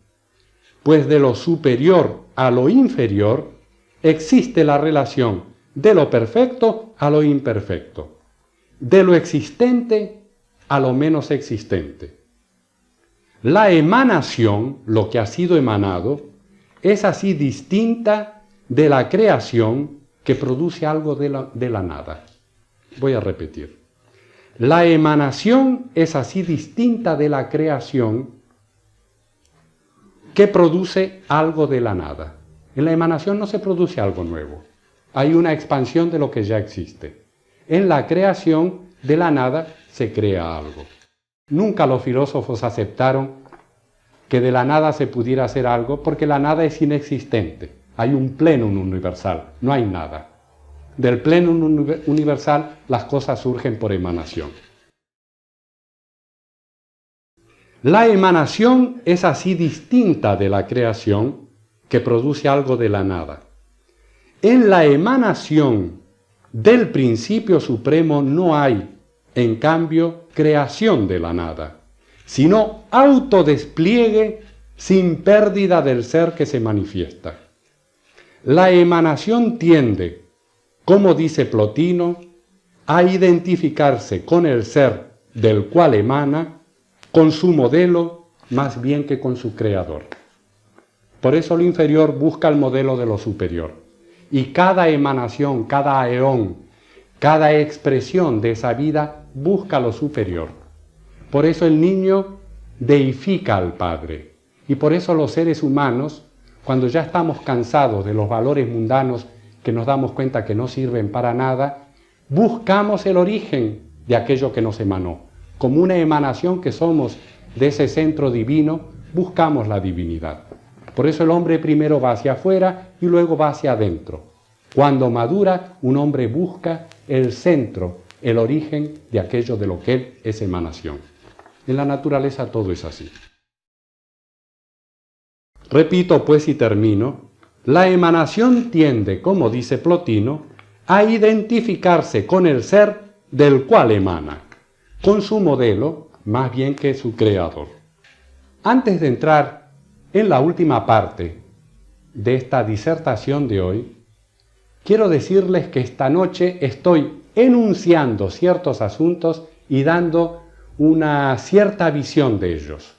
pues de lo superior a lo inferior existe la relación de lo perfecto a lo imperfecto, de lo existente a lo menos existente. La emanación, lo que ha sido emanado, es así distinta de la creación que produce algo de la nada. Voy a repetir. La emanación es así distinta de la creación que produce algo de la nada. En la emanación no se produce algo nuevo. hay una expansión de lo que ya existe. En la creación, de la nada, se crea algo. Nunca los filósofos aceptaron que de la nada se pudiera hacer algo, porque la nada es inexistente. Hay un plenum universal, no hay nada. Del plenum universal, las cosas surgen por emanación. La emanación es así distinta de la creación, que produce algo de la nada. En la emanación del principio supremo no hay, en cambio, creación de la nada, sino autodespliegue sin pérdida del ser que se manifiesta. La emanación tiende, como dice Plotino, a identificarse con el ser del cual emana, con su modelo más bien que con su creador. Por eso lo inferior busca el modelo de lo superior. Y cada emanación, cada aeón, cada expresión de esa vida busca lo superior. Por eso el niño deifica al Padre. Y por eso los seres humanos, cuando ya estamos cansados de los valores mundanos que nos damos cuenta que no sirven para nada, buscamos el origen de aquello que nos emanó. Como una emanación que somos de ese centro divino, buscamos la divinidad. Por eso el hombre primero va hacia afuera y luego va hacia adentro. Cuando madura, un hombre busca el centro, el origen de aquello de lo que él es emanación. En la naturaleza todo es así. Repito pues y termino, la emanación tiende, como dice Plotino, a identificarse con el ser del cual emana, con su modelo más bien que su creador. Antes de entrar en la última parte de esta disertación de hoy, quiero decirles que esta noche estoy enunciando ciertos asuntos y dando una cierta visión de ellos.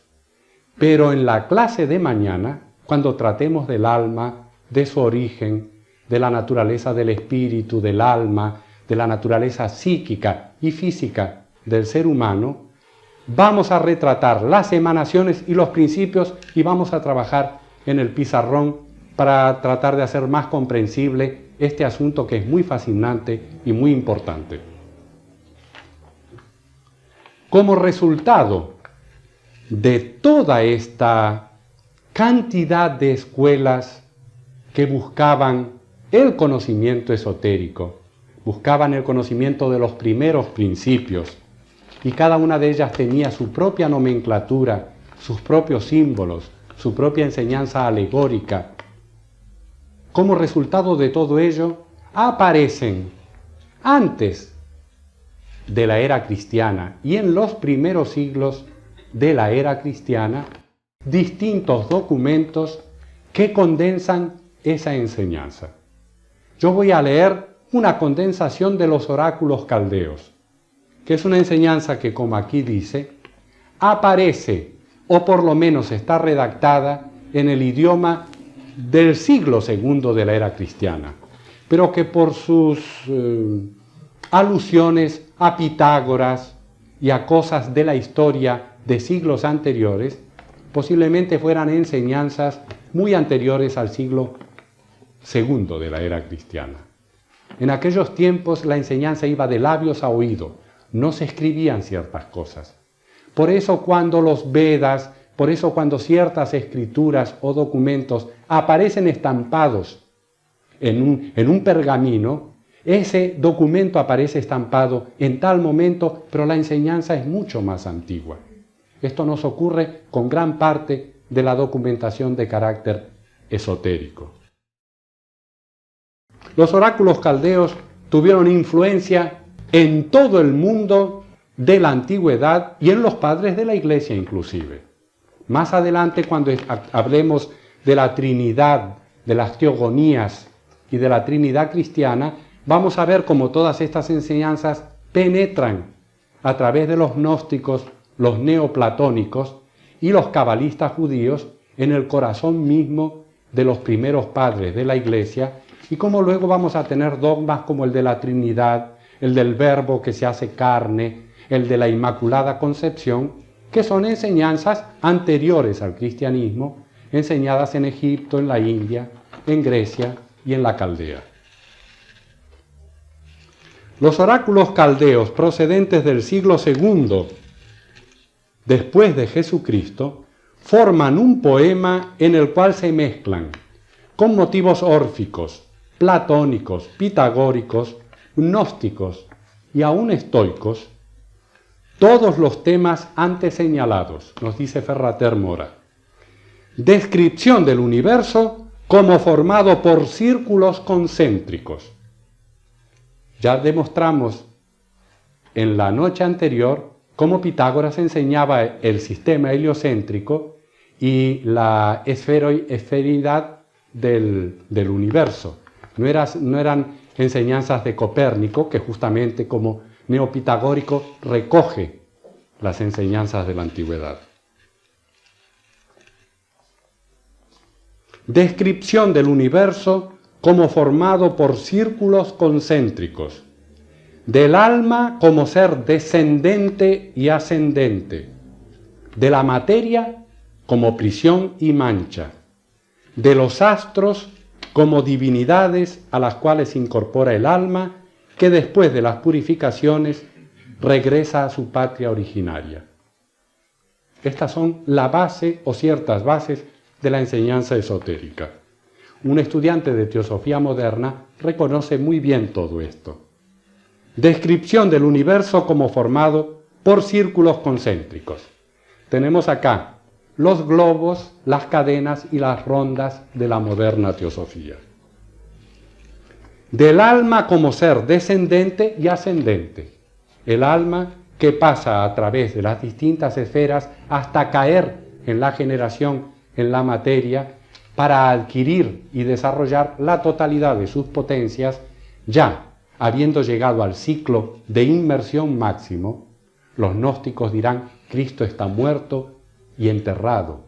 Pero en la clase de mañana, cuando tratemos del alma, de su origen, de la naturaleza del espíritu, del alma, de la naturaleza psíquica y física del ser humano, vamos a retratar las emanaciones y los principios y vamos a trabajar en el pizarrón para tratar de hacer más comprensible este asunto que es muy fascinante y muy importante. Como resultado de toda esta cantidad de escuelas que buscaban el conocimiento esotérico, buscaban el conocimiento de los primeros principios, y cada una de ellas tenía su propia nomenclatura, sus propios símbolos, su propia enseñanza alegórica. Como resultado de todo ello, aparecen antes de la era cristiana y en los primeros siglos de la era cristiana distintos documentos que condensan esa enseñanza. Yo voy a leer una condensación de los oráculos caldeos, que es una enseñanza que, como aquí dice, aparece, o por lo menos está redactada, en el idioma del siglo II de la era cristiana, pero que por sus alusiones a Pitágoras y a cosas de la historia de siglos anteriores, posiblemente fueran enseñanzas muy anteriores al siglo II de la era cristiana. En aquellos tiempos la enseñanza iba de labios a oído, no se escribían ciertas cosas. Por eso cuando los Vedas, por eso cuando ciertas escrituras o documentos aparecen estampados en un pergamino, ese documento aparece estampado en tal momento, pero la enseñanza es mucho más antigua. Esto nos ocurre con gran parte de la documentación de carácter esotérico. Los oráculos caldeos tuvieron influencia en todo el mundo de la antigüedad y en los padres de la Iglesia inclusive. Más adelante, cuando hablemos de la Trinidad, de las teogonías y de la Trinidad cristiana, vamos a ver cómo todas estas enseñanzas penetran a través de los gnósticos, los neoplatónicos y los cabalistas judíos en el corazón mismo de los primeros padres de la Iglesia, y cómo luego vamos a tener dogmas como el de la Trinidad, el del Verbo que se hace carne, el de la Inmaculada Concepción, que son enseñanzas anteriores al cristianismo, enseñadas en Egipto, en la India, en Grecia y en la Caldea. Los oráculos caldeos procedentes del siglo II después de Jesucristo forman un poema en el cual se mezclan con motivos órficos, platónicos, pitagóricos, gnósticos y aún estoicos todos los temas antes señalados, nos dice Ferrater Mora. Descripción del universo como formado por círculos concéntricos. Ya demostramos en la noche anterior cómo Pitágoras enseñaba el sistema heliocéntrico y la esferidad del universo. No eran enseñanzas de Copérnico, que justamente como neopitagórico recoge las enseñanzas de la antigüedad. Descripción del universo como formado por círculos concéntricos, del alma como ser descendente y ascendente, de la materia como prisión y mancha, de los astros como divinidades a las cuales incorpora el alma, que después de las purificaciones regresa a su patria originaria. Estas son la base o ciertas bases de la enseñanza esotérica. Un estudiante de teosofía moderna reconoce muy bien todo esto. Descripción del universo como formado por círculos concéntricos. Tenemos acá los globos, las cadenas y las rondas de la moderna teosofía. Del alma como ser descendente y ascendente. El alma que pasa a través de las distintas esferas hasta caer en la generación, en la materia, para adquirir y desarrollar la totalidad de sus potencias, ya habiendo llegado al ciclo de inmersión máximo. Los gnósticos dirán: Cristo está muerto y enterrado,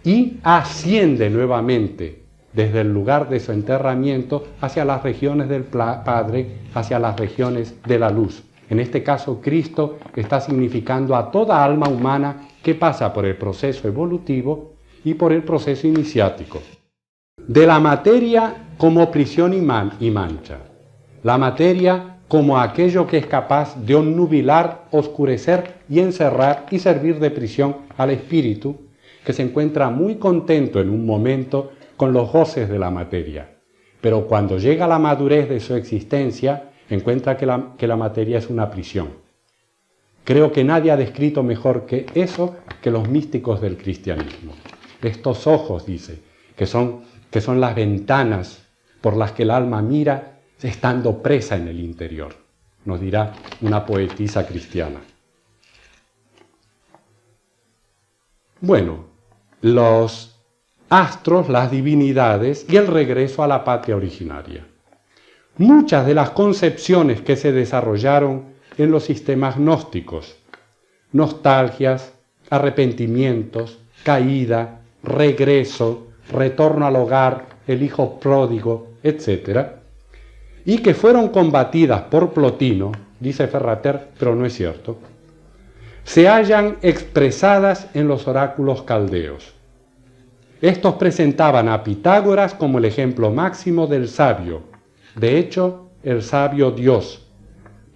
y asciende nuevamente desde el lugar de su enterramiento hacia las regiones del Padre, hacia las regiones de la luz. En este caso, Cristo está significando a toda alma humana que pasa por el proceso evolutivo y por el proceso iniciático. De la materia como prisión y mancha. La materia como aquello que es capaz de onnubilar, oscurecer y encerrar y servir de prisión al espíritu, que se encuentra muy contento en un momento con los goces de la materia, pero cuando llega a la madurez de su existencia, encuentra que la materia es una prisión. Creo que nadie ha descrito mejor que eso que los místicos del cristianismo. Estos ojos, dice, que son las ventanas por las que el alma mira estando presa en el interior, nos dirá una poetisa cristiana. Bueno, los astros, las divinidades y el regreso a la patria originaria. Muchas de las concepciones que se desarrollaron en los sistemas gnósticos, nostalgias, arrepentimientos, caída, regreso, retorno al hogar, el hijo pródigo, etc., y que fueron combatidas por Plotino, dice Ferrater, pero no es cierto, se hallan expresadas en los oráculos caldeos. Estos presentaban a Pitágoras como el ejemplo máximo del sabio, de hecho, el sabio Dios,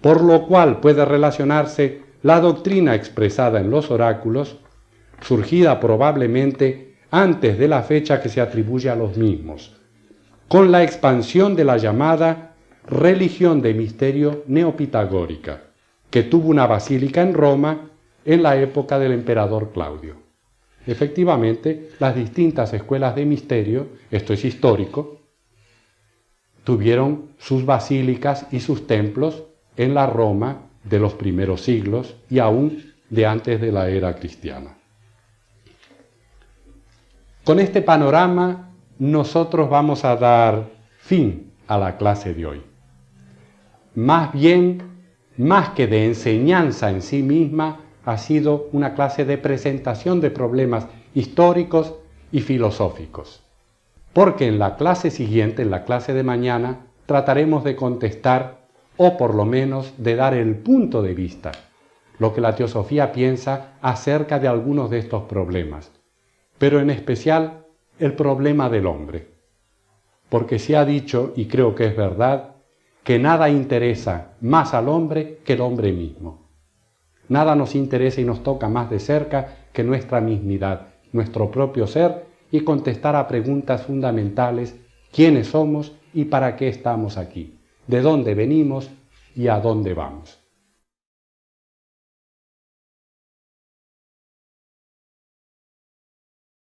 por lo cual puede relacionarse la doctrina expresada en los oráculos, surgida probablemente antes de la fecha que se atribuye a los mismos, con la expansión de la llamada religión de misterio neopitagórica, que tuvo una basílica en Roma en la época del emperador Claudio. Efectivamente, las distintas escuelas de misterio, esto es histórico, tuvieron sus basílicas y sus templos en la Roma de los primeros siglos y aún de antes de la era cristiana. Con este panorama, nosotros vamos a dar fin a la clase de hoy. Más bien, más que de enseñanza en sí misma, ha sido una clase de presentación de problemas históricos y filosóficos. Porque en la clase siguiente, en la clase de mañana, trataremos de contestar, o por lo menos de dar el punto de vista, lo que la teosofía piensa acerca de algunos de estos problemas, pero en especial el problema del hombre. Porque se ha dicho, y creo que es verdad, que nada interesa más al hombre que el hombre mismo. Nada nos interesa y nos toca más de cerca que nuestra mismidad, nuestro propio ser, y contestar a preguntas fundamentales: ¿quiénes somos y para qué estamos aquí? ¿De dónde venimos y a dónde vamos?